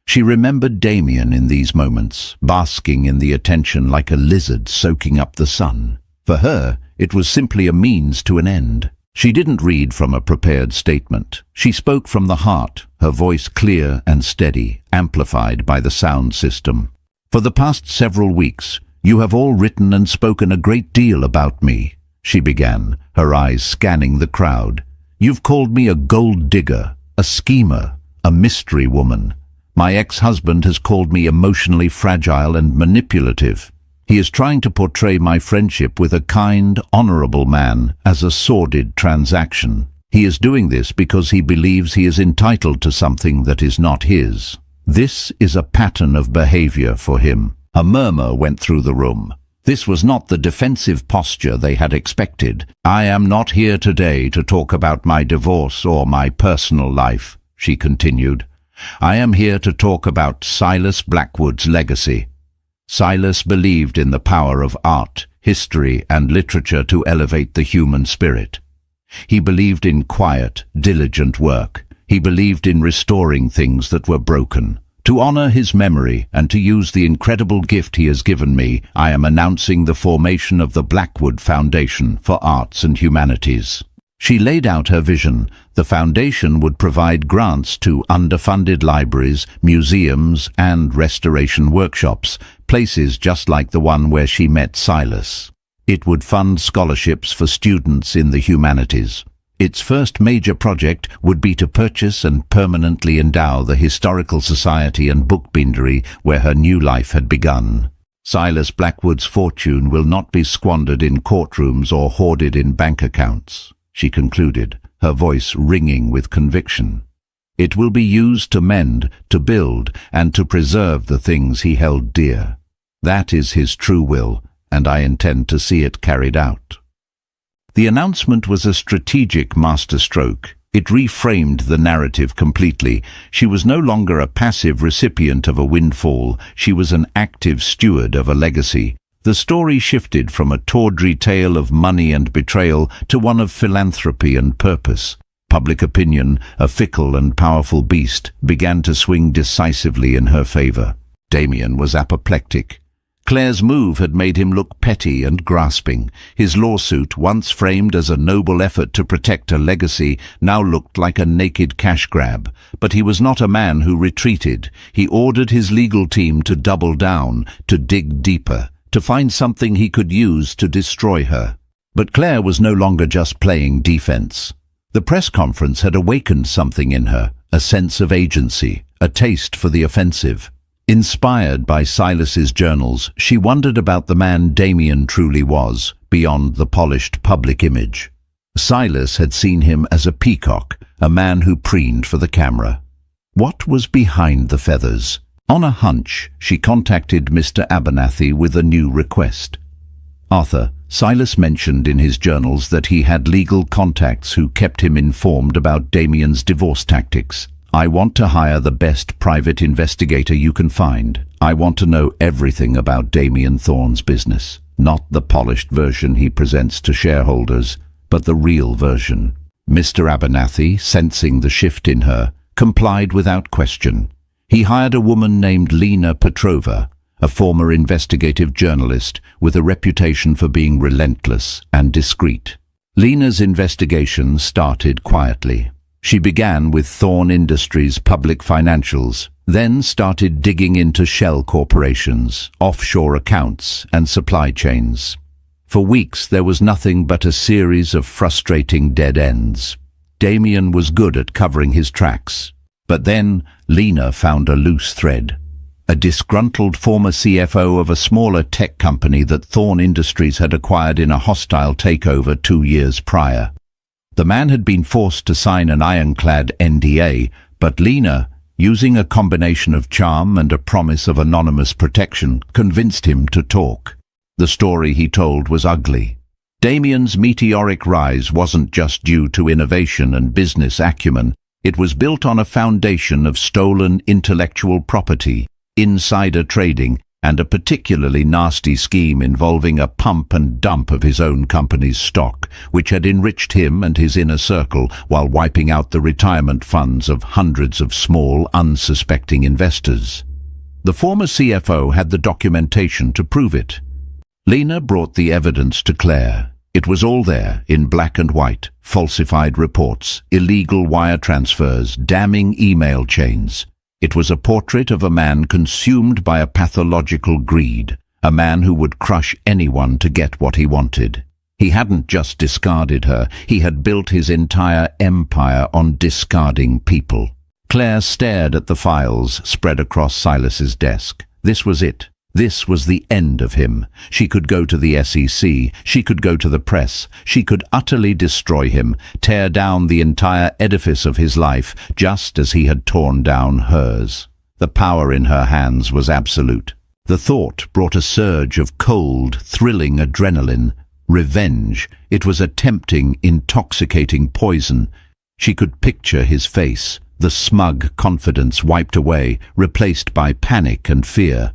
She remembered Damien in these moments, basking in the attention like a lizard soaking up the sun. For her, it was simply a means to an end. She didn't read from a prepared statement. She spoke from the heart, her voice clear and steady, amplified by the sound system. "For the past several weeks, you have all written and spoken a great deal about me," she began, her eyes scanning the crowd. "You've called me a gold digger, a schemer, a mystery woman. My ex-husband has called me emotionally fragile and manipulative. He is trying to portray my friendship with a kind, honorable man as a sordid transaction. He is doing this because he believes he is entitled to something that is not his. This is a pattern of behavior for him." A murmur went through the room. This was not the defensive posture they had expected. "I am not here today to talk about my divorce or my personal life," she continued. "I am here to talk about Silas Blackwood's legacy." Silas believed in the power of art, history, and literature to elevate the human spirit. He believed in quiet, diligent work. He believed in restoring things that were broken. To honor his memory and to use the incredible gift he has given me, I am announcing the formation of the Blackwood Foundation for Arts and Humanities. She laid out her vision. The foundation would provide grants to underfunded libraries, museums, and restoration workshops, places just like the one where she met Silas. It would fund scholarships for students in the humanities. Its first major project would be to purchase and permanently endow the Historical Society and Book Bindery where her new life had begun. Silas Blackwood's fortune will not be squandered in courtrooms or hoarded in bank accounts, she concluded, her voice ringing with conviction. It will be used to mend, to build, and to preserve the things he held dear. That is his true will, and I intend to see it carried out. The announcement was a strategic masterstroke. It reframed the narrative completely. She was no longer a passive recipient of a windfall. She was an active steward of a legacy. The story shifted from a tawdry tale of money and betrayal to one of philanthropy and purpose. Public opinion, a fickle and powerful beast, began to swing decisively in her favor. Damien was apoplectic. Claire's move had made him look petty and grasping. His lawsuit, once framed as a noble effort to protect a legacy, now looked like a naked cash grab. But he was not a man who retreated. He ordered his legal team to double down, to dig deeper, to find something he could use to destroy her. But Claire was no longer just playing defense. The press conference had awakened something in her, a sense of agency, a taste for the offensive. Inspired by Silas's journals, she wondered about the man Damien truly was, beyond the polished public image. Silas had seen him as a peacock, a man who preened for the camera. What was behind the feathers? On a hunch, she contacted Mr. Abernathy with a new request. Arthur, Silas mentioned in his journals that he had legal contacts who kept him informed about Damien's divorce tactics. I want to hire the best private investigator you can find. I want to know everything about Damien Thorne's business. Not the polished version he presents to shareholders, but the real version. Mr. Abernathy, sensing the shift in her, complied without question. He hired a woman named Lena Petrova, a former investigative journalist with a reputation for being relentless and discreet. Lena's investigation started quietly. She began with Thorne Industries' public financials, then started digging into shell corporations, offshore accounts, and supply chains. For weeks there was nothing but a series of frustrating dead ends. Damien was good at covering his tracks. But then Lena found a loose thread. A disgruntled former CFO of a smaller tech company that Thorne Industries had acquired in a hostile takeover 2 years prior. The man had been forced to sign an ironclad NDA, but Lena, using a combination of charm and a promise of anonymous protection, convinced him to talk. The story he told was ugly. Damien's meteoric rise wasn't just due to innovation and business acumen. It was built on a foundation of stolen intellectual property, insider trading, and a particularly nasty scheme involving a pump and dump of his own company's stock, which had enriched him and his inner circle while wiping out the retirement funds of hundreds of small, unsuspecting investors. The former CFO had the documentation to prove it. Lena brought the evidence to Claire. It was all there, in black and white: falsified reports, illegal wire transfers, damning email chains. It was a portrait of a man consumed by a pathological greed, a man who would crush anyone to get what he wanted. He hadn't just discarded her, he had built his entire empire on discarding people. Claire stared at the files spread across Silas's desk. This was it. This was the end of him. She could go to the SEC, she could go to the press, she could utterly destroy him, tear down the entire edifice of his life, just as he had torn down hers. The power in her hands was absolute. The thought brought a surge of cold, thrilling adrenaline. Revenge. It was a tempting, intoxicating poison. She could picture his face, the smug confidence wiped away, replaced by panic and fear.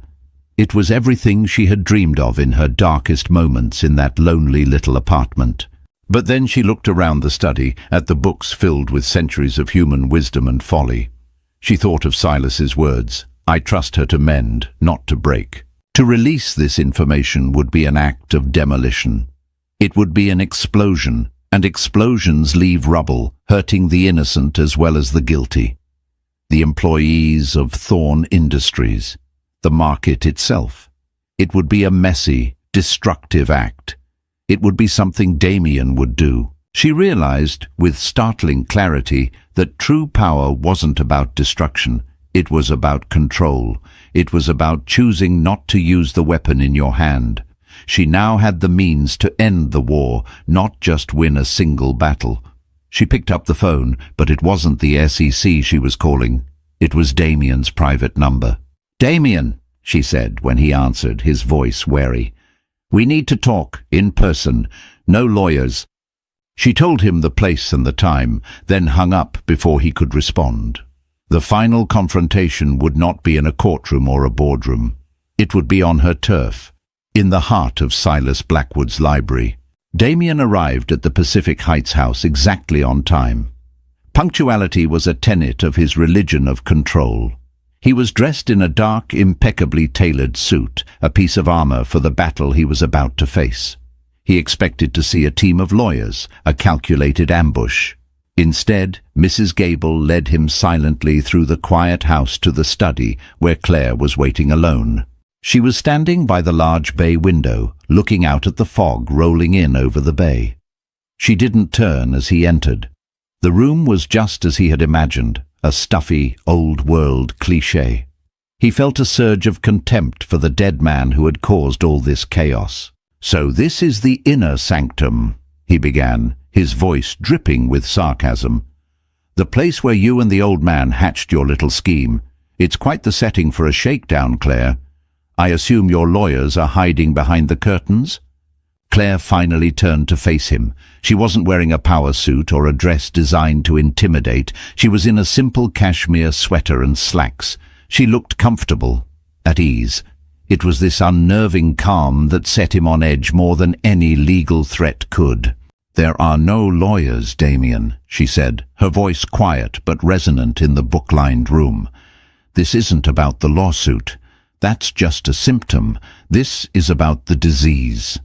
It was everything she had dreamed of in her darkest moments in that lonely little apartment. But then she looked around the study, at the books filled with centuries of human wisdom and folly. She thought of Silas's words, "I trust her to mend, not to break." To release this information would be an act of demolition. It would be an explosion, and explosions leave rubble, hurting the innocent as well as the guilty. The employees of Thorne Industries. The market itself. It would be a messy, destructive act. It would be something Damien would do. She realized, with startling clarity, that true power wasn't about destruction. It was about control. It was about choosing not to use the weapon in your hand. She now had the means to end the war, not just win a single battle. She picked up the phone, but it wasn't the SEC she was calling. It was Damien's private number. "Damien," she said when he answered, his voice wary. "We need to talk, in person. No lawyers." She told him the place and the time, then hung up before he could respond. The final confrontation would not be in a courtroom or a boardroom. It would be on her turf, in the heart of Silas Blackwood's library. Damien arrived at the Pacific Heights house exactly on time. Punctuality was a tenet of his religion of control. He was dressed in a dark, impeccably tailored suit, a piece of armor for the battle he was about to face. He expected to see a team of lawyers, a calculated ambush. Instead, Mrs. Gable led him silently through the quiet house to the study, where Claire was waiting alone. She was standing by the large bay window, looking out at the fog rolling in over the bay. She didn't turn as he entered. The room was just as he had imagined, a stuffy, old-world cliché. He felt a surge of contempt for the dead man who had caused all this chaos. "So this is the inner sanctum," he began, his voice dripping with sarcasm. "The place where you and the old man hatched your little scheme. It's quite the setting for a shakedown, Claire. I assume your lawyers are hiding behind the curtains?" Claire finally turned to face him. She wasn't wearing a power suit or a dress designed to intimidate. She was in a simple cashmere sweater and slacks. She looked comfortable, at ease. It was this unnerving calm that set him on edge more than any legal threat could. "There are no lawyers, Damien," she said, her voice quiet but resonant in the book-lined room. "This isn't about the lawsuit. That's just a symptom. This is about the disease."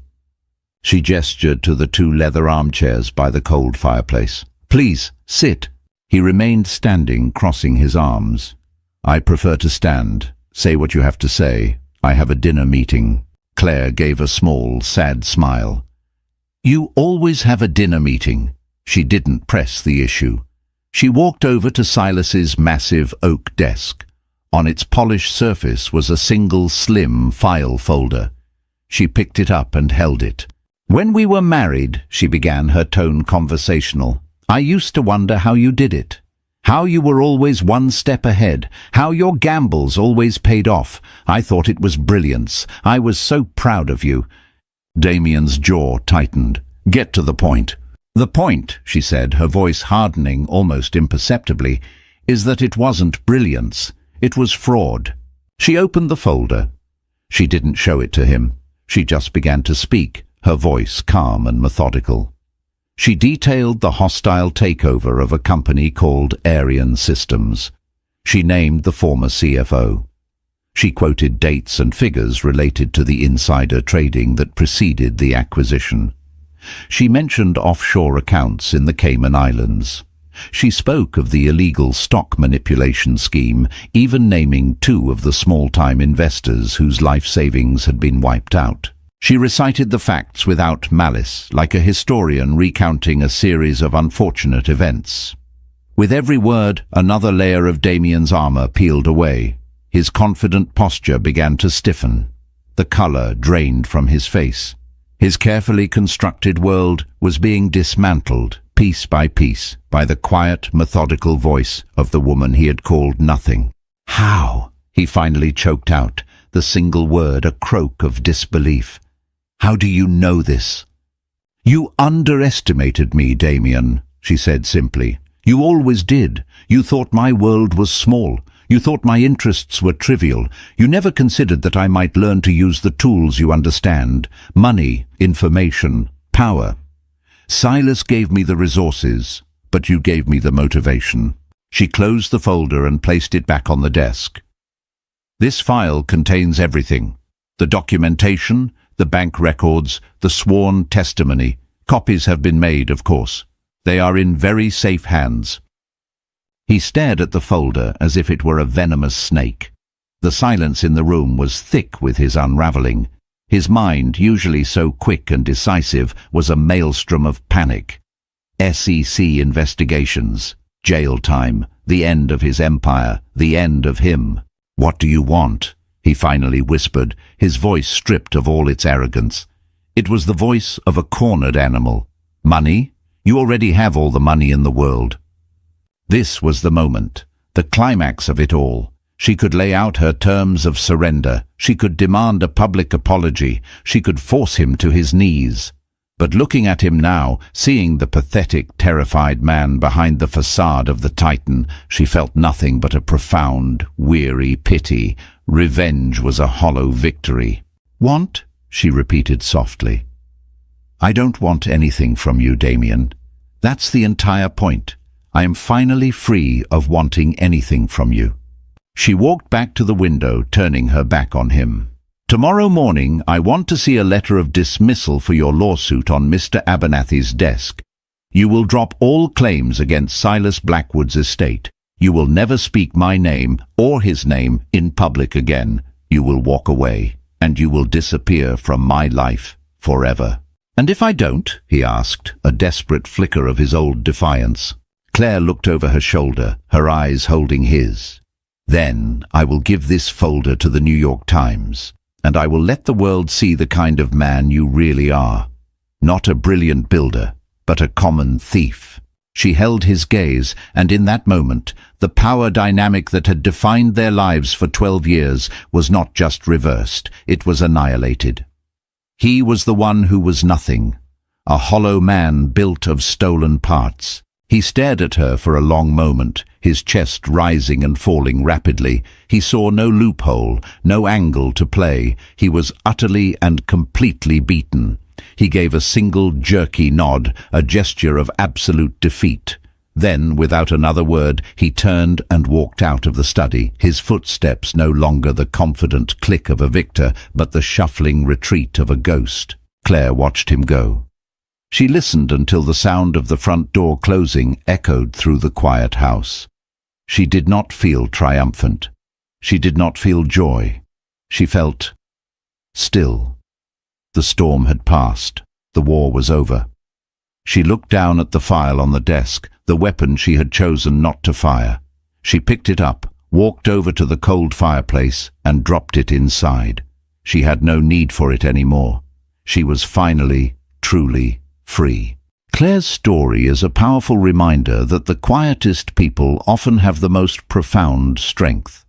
She gestured to the two leather armchairs by the cold fireplace. "Please, sit." He remained standing, crossing his arms. "I prefer to stand. Say what you have to say. I have a dinner meeting." Claire gave a small, sad smile. "You always have a dinner meeting." She didn't press the issue. She walked over to Silas's massive oak desk. On its polished surface was a single slim file folder. She picked it up and held it. "When we were married," she began, her tone conversational, "I used to wonder how you did it. How you were always one step ahead. How your gambles always paid off. I thought it was brilliance. I was so proud of you." Damien's jaw tightened. "Get to the point." "The point," she said, her voice hardening almost imperceptibly, "is that it wasn't brilliance. It was fraud." She opened the folder. She didn't show it to him. She just began to speak, her voice calm and methodical. She detailed the hostile takeover of a company called Heiress Systems. She named the former CFO. She quoted dates and figures related to the insider trading that preceded the acquisition. She mentioned offshore accounts in the Cayman Islands. She spoke of the illegal stock manipulation scheme, even naming two of the small-time investors whose life savings had been wiped out. She recited the facts without malice, like a historian recounting a series of unfortunate events. With every word, another layer of Damien's armor peeled away. His confident posture began to stiffen. The color drained from his face. His carefully constructed world was being dismantled, piece by piece, by the quiet, methodical voice of the woman he had called nothing. "How?" he finally choked out, the single word a croak of disbelief. "How do you know this?" "You underestimated me, Damien," she said simply. "You always did. You thought my world was small. You thought my interests were trivial. You never considered that I might learn to use the tools you understand. Money, information, power. Silas gave me the resources, but you gave me the motivation." She closed the folder and placed it back on the desk. "This file contains everything. The documentation, the bank records, the sworn testimony. Copies have been made, of course. They are in very safe hands." He stared at the folder as if it were a venomous snake. The silence in the room was thick with his unraveling. His mind, usually so quick and decisive, was a maelstrom of panic. SEC investigations, jail time, the end of his empire, the end of him. "What do you want?" he finally whispered, his voice stripped of all its arrogance. It was the voice of a cornered animal. "Money? You already have all the money in the world. This was the moment, the climax of it all. She could lay out her terms of surrender. She could demand a public apology. She could force him to his knees. But looking at him now, seeing the pathetic, terrified man behind the facade of the Titan, she felt nothing but a profound, weary pity. Revenge was a hollow victory. "Want?" she repeated softly. "I don't want anything from you, Damien. That's the entire point. I am finally free of wanting anything from you." She walked back to the window, turning her back on him. "Tomorrow morning, I want to see a letter of dismissal for your lawsuit on Mr. Abernathy's desk. You will drop all claims against Silas Blackwood's estate. You will never speak my name or his name in public again. You will walk away, and you will disappear from my life forever." "And if I don't?" he asked, a desperate flicker of his old defiance. Claire looked over her shoulder, her eyes holding his. "Then I will give this folder to the New York Times, and I will let the world see the kind of man you really are. Not a brilliant builder, but a common thief." She held his gaze, and in that moment, the power dynamic that had defined their lives for 12 years was not just reversed, it was annihilated. He was the one who was nothing, a hollow man built of stolen parts. He stared at her for a long moment, his chest rising and falling rapidly. He saw no loophole, no angle to play. He was utterly and completely beaten. He gave a single jerky nod, a gesture of absolute defeat. Then, without another word, he turned and walked out of the study, his footsteps no longer the confident click of a victor, but the shuffling retreat of a ghost. Claire watched him go. She listened until the sound of the front door closing echoed through the quiet house. She did not feel triumphant. She did not feel joy. She felt still. The storm had passed. The war was over. She looked down at the file on the desk, the weapon she had chosen not to fire. She picked it up, walked over to the cold fireplace, and dropped it inside. She had no need for it anymore. She was finally, truly free. Claire's story is a powerful reminder that the quietest people often have the most profound strength.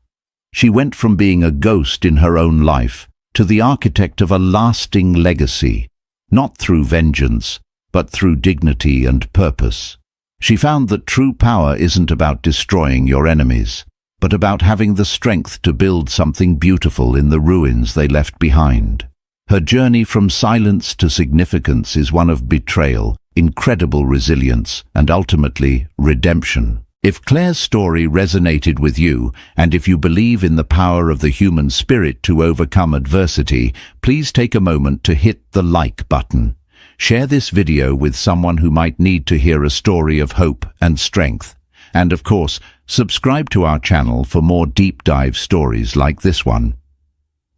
She went from being a ghost in her own life to the architect of a lasting legacy, not through vengeance, but through dignity and purpose. She found that true power isn't about destroying your enemies, but about having the strength to build something beautiful in the ruins they left behind. Her journey from silence to significance is one of betrayal, incredible resilience, and ultimately redemption. If Claire's story resonated with you, and if you believe in the power of the human spirit to overcome adversity, please take a moment to hit the like button. Share this video with someone who might need to hear a story of hope and strength. And of course, subscribe to our channel for more deep dive stories like this one.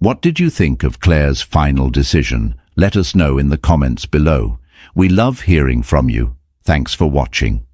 What did you think of Claire's final decision? Let us know in the comments below. We love hearing from you. Thanks for watching.